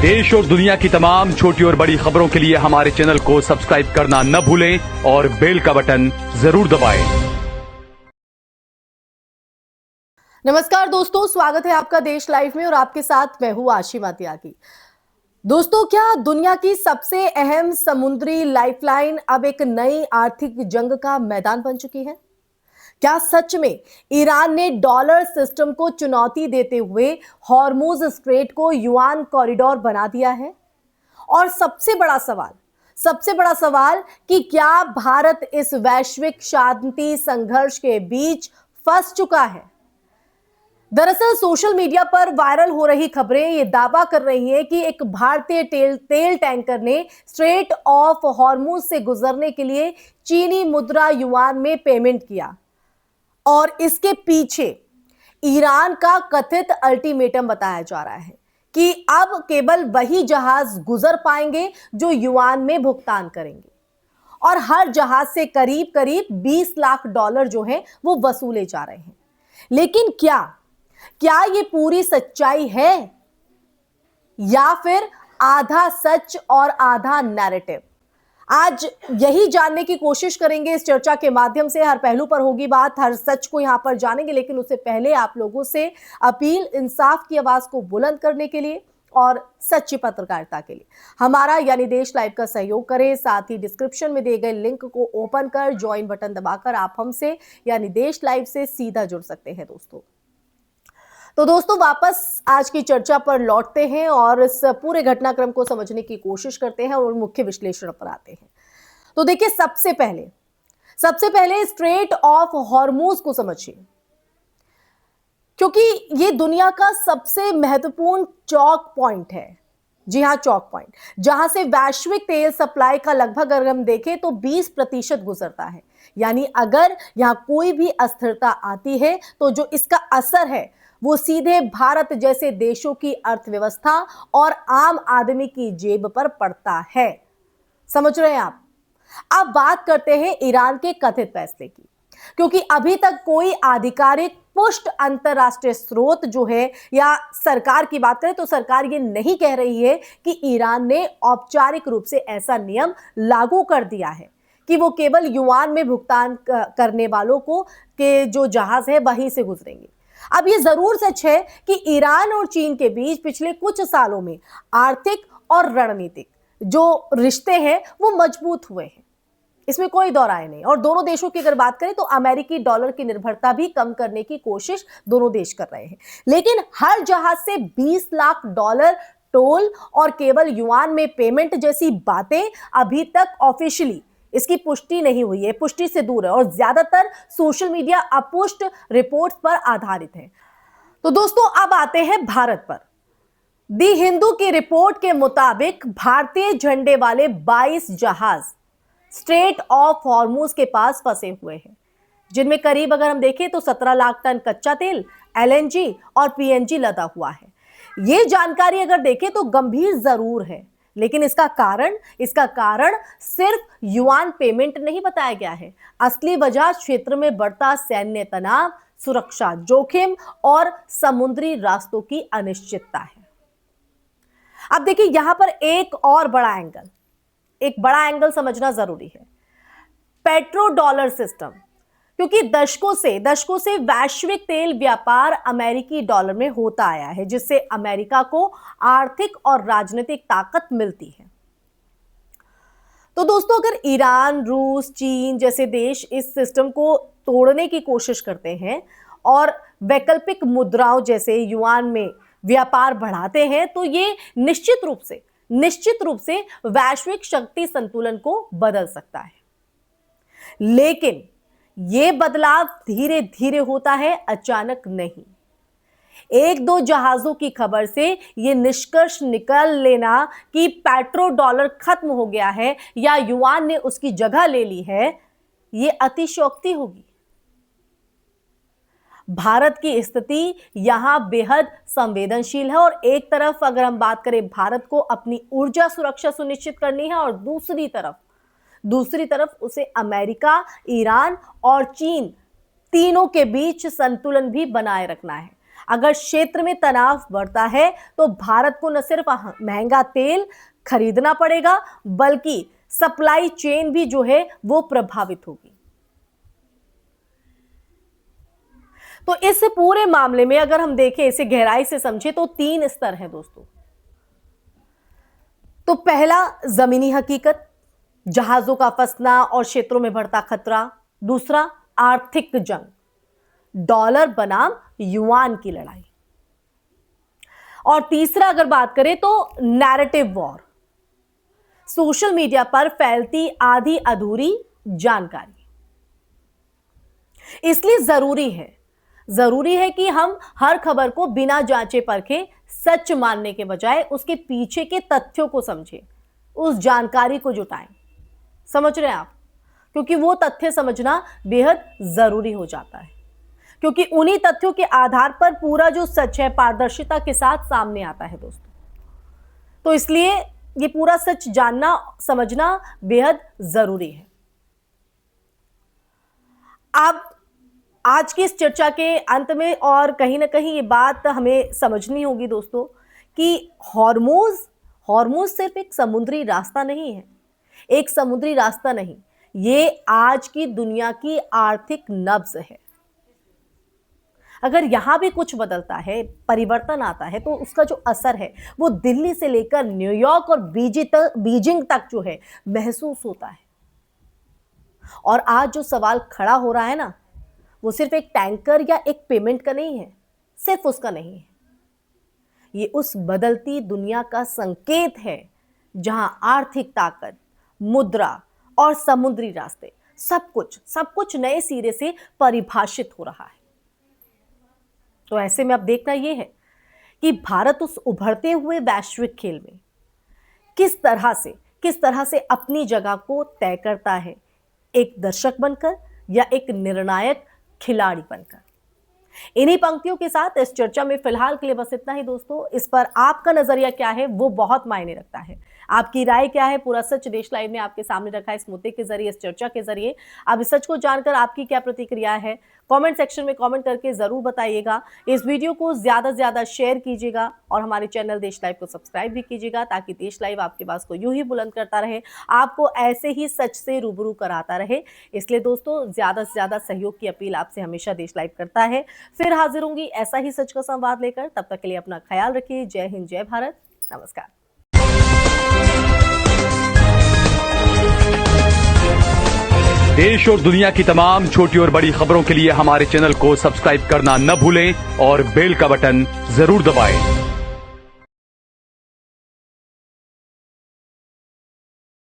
देश और दुनिया की तमाम छोटी और बड़ी खबरों के लिए हमारे चैनल को सब्सक्राइब करना न भूलें और बेल का बटन जरूर दबाएं। नमस्कार दोस्तों, स्वागत है आपका देश लाइव में और आपके साथ मैं हूं आशिमा त्यागी। दोस्तों, क्या दुनिया की सबसे अहम समुद्री लाइफलाइन अब एक नई आर्थिक जंग का मैदान बन चुकी है? क्या सच में ईरान ने डॉलर सिस्टम को चुनौती देते हुए हॉर्मुज स्ट्रेट को युआन कॉरिडोर बना दिया है? और सबसे बड़ा सवाल कि क्या भारत इस वैश्विक शांति संघर्ष के बीच फंस चुका है? दरअसल सोशल मीडिया पर वायरल हो रही खबरें ये दावा कर रही हैं कि एक भारतीय तेल टैंकर ने स्ट्रेट ऑफ हॉर्मुज से गुजरने के लिए चीनी मुद्रा युआन में पेमेंट किया और इसके पीछे ईरान का कथित अल्टीमेटम बताया जा रहा है कि अब केवल वही जहाज गुजर पाएंगे जो युआन में भुगतान करेंगे और हर जहाज से करीब करीब 20 लाख डॉलर जो है वो वसूले जा रहे हैं। लेकिन क्या ये पूरी सच्चाई है या फिर आधा सच और आधा नैरेटिव? आज यही जानने की कोशिश करेंगे इस चर्चा के माध्यम से। हर पहलू पर होगी बात, हर सच को यहां पर जानेंगे, लेकिन उससे पहले आप लोगों से अपील, इंसाफ की आवाज को बुलंद करने के लिए और सच्ची पत्रकारिता के लिए हमारा यानी देश लाइव का सहयोग करें। साथ ही डिस्क्रिप्शन में दिए गए लिंक को ओपन कर ज्वाइन बटन दबाकर आप हमसे यानी देश लाइव से सीधा जुड़ सकते हैं दोस्तों। तो दोस्तों, वापस आज की चर्चा पर लौटते हैं और इस पूरे घटनाक्रम को समझने की कोशिश करते हैं और मुख्य विश्लेषण पर आते हैं। तो देखिए, सबसे पहले स्ट्रेट ऑफ हॉर्मुज को समझिए, क्योंकि ये दुनिया का सबसे महत्वपूर्ण चौक पॉइंट है। जी हां, चौक पॉइंट, जहां से वैश्विक तेल सप्लाई का लगभग अगर हम देखें तो 20% गुजरता है। यानी अगर यहां कोई भी अस्थिरता आती है तो जो इसका असर है वो सीधे भारत जैसे देशों की अर्थव्यवस्था और आम आदमी की जेब पर पड़ता है। समझ रहे हैं आप? अब बात करते हैं ईरान के कथित फैसले की, क्योंकि अभी तक कोई आधिकारिक पुष्ट अंतरराष्ट्रीय स्रोत जो है या सरकार की बात करें तो सरकार ये नहीं कह रही है कि ईरान ने औपचारिक रूप से ऐसा नियम लागू कर दिया है कि वो केवल युआन में भुगतान करने वालों को के जो जहाज है वहीं से गुजरेंगे। अब ये जरूर सच है कि ईरान और चीन के बीच पिछले कुछ सालों में आर्थिक और रणनीतिक जो रिश्ते हैं वो मजबूत हुए हैं, इसमें कोई दो राय नहीं। और दोनों देशों की अगर बात करें तो अमेरिकी डॉलर की निर्भरता भी कम करने की कोशिश दोनों देश कर रहे हैं। लेकिन हर जहाज से 20 लाख डॉलर टोल और केवल युआन में पेमेंट जैसी बातें अभी तक ऑफिशियली इसकी पुष्टि नहीं हुई है, पुष्टि से दूर है और ज्यादातर सोशल मीडिया अपुष्ट रिपोर्ट्स पर आधारित है। तो दोस्तों, अब आते हैं भारत पर। दी हिंदू की रिपोर्ट के मुताबिक भारतीय झंडे वाले 22 जहाज स्ट्रेट ऑफ हॉर्मुज के पास फंसे हुए हैं, जिनमें करीब अगर हम देखें तो 17 लाख टन कच्चा तेल, एलएनजी और पीएनजी लदा हुआ है। यह जानकारी अगर देखें तो गंभीर जरूर है, लेकिन इसका कारण सिर्फ युआन पेमेंट नहीं बताया गया है। असली वजह क्षेत्र में बढ़ता सैन्य तनाव, सुरक्षा जोखिम और समुद्री रास्तों की अनिश्चितता है। अब देखिए, यहां पर एक बड़ा एंगल समझना जरूरी है, पेट्रो डॉलर सिस्टम। क्योंकि दशकों से वैश्विक तेल व्यापार अमेरिकी डॉलर में होता आया है, जिससे अमेरिका को आर्थिक और राजनीतिक ताकत मिलती है। तो दोस्तों, अगर ईरान, रूस, चीन जैसे देश इस सिस्टम को तोड़ने की कोशिश करते हैं और वैकल्पिक मुद्राओं जैसे युआन में व्यापार बढ़ाते हैं, तो ये निश्चित रूप से वैश्विक शक्ति संतुलन को बदल सकता है। लेकिन ये बदलाव धीरे धीरे होता है, अचानक नहीं। एक दो जहाजों की खबर से यह निष्कर्ष निकाल लेना कि पेट्रो डॉलर खत्म हो गया है या युआन ने उसकी जगह ले ली है, यह अतिशयोक्ति होगी। भारत की स्थिति यहां बेहद संवेदनशील है और एक तरफ अगर हम बात करें भारत को अपनी ऊर्जा सुरक्षा सुनिश्चित करनी है और दूसरी तरफ उसे अमेरिका, ईरान और चीन तीनों के बीच संतुलन भी बनाए रखना है। अगर क्षेत्र में तनाव बढ़ता है तो भारत को न सिर्फ महंगा तेल खरीदना पड़ेगा बल्कि सप्लाई चेन भी जो है वो प्रभावित होगी। तो इस पूरे मामले में अगर हम देखें, इसे गहराई से समझें तो 3 स्तर हैं दोस्तों। तो पहला जमीनी हकीकत, जहाजों का फंसना और क्षेत्रों में बढ़ता खतरा। दूसरा आर्थिक जंग, डॉलर बनाम युआन की लड़ाई। और तीसरा अगर बात करें तो नैरेटिव वॉर, सोशल मीडिया पर फैलती आधी अधूरी जानकारी। इसलिए जरूरी है कि हम हर खबर को बिना जांचे परखे सच मानने के बजाय उसके पीछे के तथ्यों को समझें, उस जानकारी को जुटाएं। समझ रहे हैं आप? क्योंकि वो तथ्य समझना बेहद जरूरी हो जाता है, क्योंकि उन्हीं तथ्यों के आधार पर पूरा जो सच है पारदर्शिता के साथ सामने आता है दोस्तों। तो इसलिए ये पूरा सच जानना समझना बेहद जरूरी है। अब आज की इस चर्चा के अंत में और कहीं ना कहीं ये बात हमें समझनी होगी दोस्तों कि हॉर्मुज़ सिर्फ एक समुद्री रास्ता नहीं है, एक समुद्री रास्ता नहीं, ये आज की दुनिया की आर्थिक नब्ज है। अगर यहां भी कुछ बदलता है, परिवर्तन आता है, तो उसका जो असर है वो दिल्ली से लेकर न्यूयॉर्क और बीजिंग तक जो है महसूस होता है। और आज जो सवाल खड़ा हो रहा है ना, वो सिर्फ एक टैंकर या एक पेमेंट का नहीं है, सिर्फ उसका नहीं है। ये उस बदलती दुनिया का संकेत है जहां आर्थिक ताकत, मुद्रा और समुद्री रास्ते सब कुछ नए सिरे से परिभाषित हो रहा है। तो ऐसे में अब देखना यह है कि भारत उस उभरते हुए वैश्विक खेल में किस तरह से अपनी जगह को तय करता है, एक दर्शक बनकर या एक निर्णायक खिलाड़ी बनकर। इन्हीं पंक्तियों के साथ इस चर्चा में फिलहाल के लिए बस इतना ही दोस्तों। इस पर आपका नजरिया क्या है वो बहुत मायने रखता है। आपकी राय क्या है? पूरा सच देश लाइव ने आपके सामने रखा है इस मुद्दे के जरिए, इस चर्चा के जरिए। अब इस सच को जानकर आपकी क्या प्रतिक्रिया है कमेंट सेक्शन में कमेंट करके जरूर बताइएगा। इस वीडियो को ज्यादा से ज्यादा शेयर कीजिएगा और हमारे चैनल देश लाइव को सब्सक्राइब भी कीजिएगा ताकि देश लाइव आपके पास को यूं ही बुलंद करता रहे, आपको ऐसे ही सच से रूबरू कराता रहे। इसलिए दोस्तों ज्यादा से ज्यादा सहयोग की अपील आपसे हमेशा देश लाइव करता है। फिर हाजिर होंगी ऐसा ही सच का संवाद लेकर। तब तक के लिए अपना ख्याल रखिए। जय हिंद, जय भारत, नमस्कार। देश और दुनिया की तमाम छोटी और बड़ी खबरों के लिए हमारे चैनल को सब्सक्राइब करना न भूलें और बेल का बटन जरूर दबाएं।